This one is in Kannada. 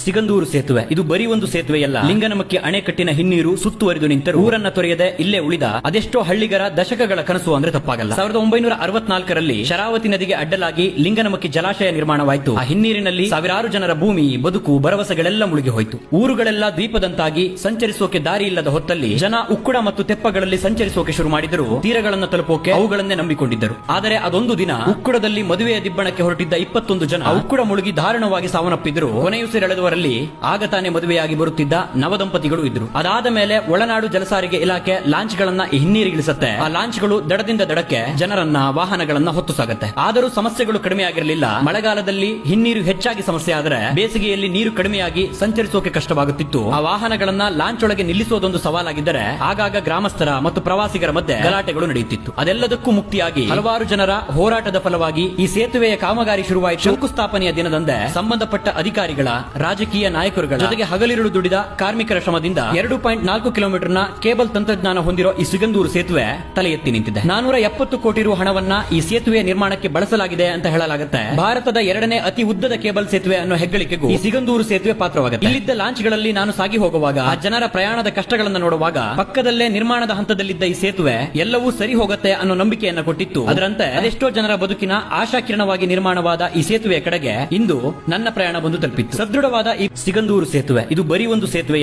ಸಿಗಂದೂರು ಸೇತುವೆ ಇದು ಬರೀ ಒಂದು ಸೇತುವೆಯಲ್ಲ. ಲಿಂಗನಮಕ್ಕಿ ಅಣೆಕಟ್ಟಿನ ಹಿನ್ನೀರು ಸುತ್ತುವರಿದು ನಿಂತರು ಊರನ್ನ ತೊರೆಯದೆ ಇಲ್ಲೇ ಉಳಿದ ಅದೆಷ್ಟೋ ಹಳ್ಳಿಗರ ದಶಕಗಳ ಕನಸು ಅಂದ್ರೆ ತಪ್ಪಾಗಲ್ಲ. 1964ರಲ್ಲಿ ಶರಾವತಿ ನದಿಗೆ ಅಡ್ಡಲಾಗಿ ಲಿಂಗನಮಕ್ಕಿ ಜಲಾಶಯ ನಿರ್ಮಾಣವಾಯಿತು. ಆ ಹಿನ್ನೀರಿನಲ್ಲಿ ಸಾವಿರಾರು ಜನರ ಭೂಮಿ, ಬದುಕು, ಭರವಸೆಗಳೆಲ್ಲ ಮುಳುಗಿ ಹೋಯಿತು. ಊರುಗಳೆಲ್ಲ ದ್ವೀಪದಂತಾಗಿ ಸಂಚರಿಸೋಕೆ ದಾರಿ ಇಲ್ಲದ ಹೊತ್ತಲ್ಲಿ ಜನ ಉಕ್ಕುಡ ಮತ್ತು ತೆಪ್ಪಗಳಲ್ಲಿ ಸಂಚರಿಸೋಕೆ ಶುರು ಮಾಡಿದರು. ತೀರಗಳನ್ನು ತಲುಪೋಕೆ ಅವುಗಳನ್ನೇ ನಂಬಿಕೊಂಡಿದ್ದರು. ಆದರೆ ಅದೊಂದು ದಿನ ಉಕ್ಕುಡದಲ್ಲಿ ಮದುವೆಯ ದಿಬ್ಬಣಕ್ಕೆ ಹೊರಟಿದ್ದ 21 ಜನ ಉಕ್ಕುಡ ಮುಳುಗಿ ದಾರುಣವಾಗಿ ಸಾವನ್ನಪ್ಪಿದ್ರು. ಕೊನೆಯುಸಿರೆಳೆದವರಲ್ಲಿ ಆಗ ತಾನೇ ಮದುವೆಯಾಗಿ ಬರುತ್ತಿದ್ದ ನವದಂಪತಿಗಳು ಇದ್ರು. ಅದಾದ ಮೇಲೆ ಒಳನಾಡು ಜಲಸಾರಿಗೆ ಇಲಾಖೆ ಲಾಂಚ್ ಗಳನ್ನ ಹಿನ್ನೀರಿಗಿಳಿಸುತ್ತೆ. ಆ ಲಾಂಚ್ ಗಳು ದಡದಿಂದ ದಡಕ್ಕೆ ಜನರನ್ನ, ವಾಹನಗಳನ್ನ ಹೊತ್ತು ಸಾಗುತ್ತೆ. ಆದರೂ ಸಮಸ್ಯೆಗಳು ಕಡಿಮೆ ಆಗಿರಲಿಲ್ಲ. ಮಳೆಗಾಲದಲ್ಲಿ ಹಿನ್ನೀರು ಹೆಚ್ಚಾಗಿ ಸಮಸ್ಯೆ ಆದರೆ ಬೇಸಿಗೆಯಲ್ಲಿ ನೀರು ಕಡಿಮೆಯಾಗಿ ಸಂಚರಿಸೋಕೆ ಕಷ್ಟವಾಗುತ್ತಿತ್ತು. ಆ ವಾಹನಗಳನ್ನ ಲಾಂಚ್ ಒಳಗೆ ನಿಲ್ಲಿಸೋದೊಂದು ಸವಾಲಾಗಿದ್ದರೆ ಆಗಾಗ ಗ್ರಾಮಸ್ಥರ ಮತ್ತು ಪ್ರವಾಸಿಗರ ಮಧ್ಯೆ ಗಲಾಟೆಗಳು ನಡೆಯುತ್ತಿತ್ತು. ಅದೆಲ್ಲದಕ್ಕೂ ಮುಕ್ತಿಯಾಗಿ ಹಲವಾರು ಜನರ ಹೋರಾಟದ ಫಲವಾಗಿ ಈ ಸೇತುವೆಯ ಕಾಮಗಾರಿ ಶುರುವಾಯಿತು. ಶಂಕುಸ್ಥಾಪನೆಯ ದಿನದಂದೇ ಸಂಬಂಧಪಟ್ಟ ಅಧಿಕಾರಿಗಳ, ರಾಜಕೀಯ ನಾಯಕರುಗಳ ಜೊತೆಗೆ ಹಗಲಿರುಳು ದುಡಿದ ಕಾರ್ಮಿಕರ ಶ್ರಮದಿಂದ 2.4 ಕಿಲೋಮೀಟರ್ನ ಕೇಬಲ್ ತಂತ್ರಜ್ಞಾನ ಹೊಂದಿರೋ ಈ ಸಿಗಂದೂರು ಸೇತುವೆ ತಲೆ ಎತ್ತಿ ನಿಂತಿದೆ. 470 ಕೋಟಿ ರು ಹಣವನ್ನ ಈ ಸೇತುವೆಯ ನಿರ್ಮಾಣಕ್ಕೆ ಬಳಸಲಾಗಿದೆ ಅಂತ ಹೇಳಲಾಗುತ್ತೆ. ಭಾರತದ 2ನೇ ಅತಿ ಉದ್ದದ ಕೇಬಲ್ ಸೇತುವೆ ಅನ್ನೋ ಹೆಗ್ಗಳಿಕೆಗೂ ಈ ಸಿಗಂದೂರು ಸೇತುವೆ ಪಾತ್ರವಾಗುತ್ತೆ. ಇಲ್ಲಿದ್ದ ಲಾಂಚ್ ಗಳಲ್ಲಿ ನಾನು ಸಾಗಿ ಹೋಗುವಾಗ ಆ ಜನರ ಪ್ರಯಾಣದ ಕಷ್ಟಗಳನ್ನು ನೋಡುವಾಗ ಪಕ್ಕದಲ್ಲೇ ನಿರ್ಮಾಣದ ಹಂತದಲ್ಲಿದ್ದ ಈ ಸೇತುವೆ ಎಲ್ಲವೂ ಸರಿ ಹೋಗುತ್ತೆ ಅನ್ನೋ ನಂಬಿಕೆಯನ್ನ ಕೊಟ್ಟಿತ್ತು. ಅದರಂತೆ ಅದೆಷ್ಟೋ ಜನರ ಬದುಕಿನ ಆಶಾಕಿರಣವಾಗಿ ನಿರ್ಮಾಣವಾದ ಈ ಸೇತುವೆಯ ಕಡೆಗೆ ಇಂದು ನನ್ನ ಪ್ರಯಾಣ ಬಂದು ತಲುಪಿತ್ತು. ಸದೃಢವಾದ ಈ ಸಿಗಂದೂರು ಸೇತುವೆ ಇದು ಬರೀ ಒಂದು ಸೇತುವೆ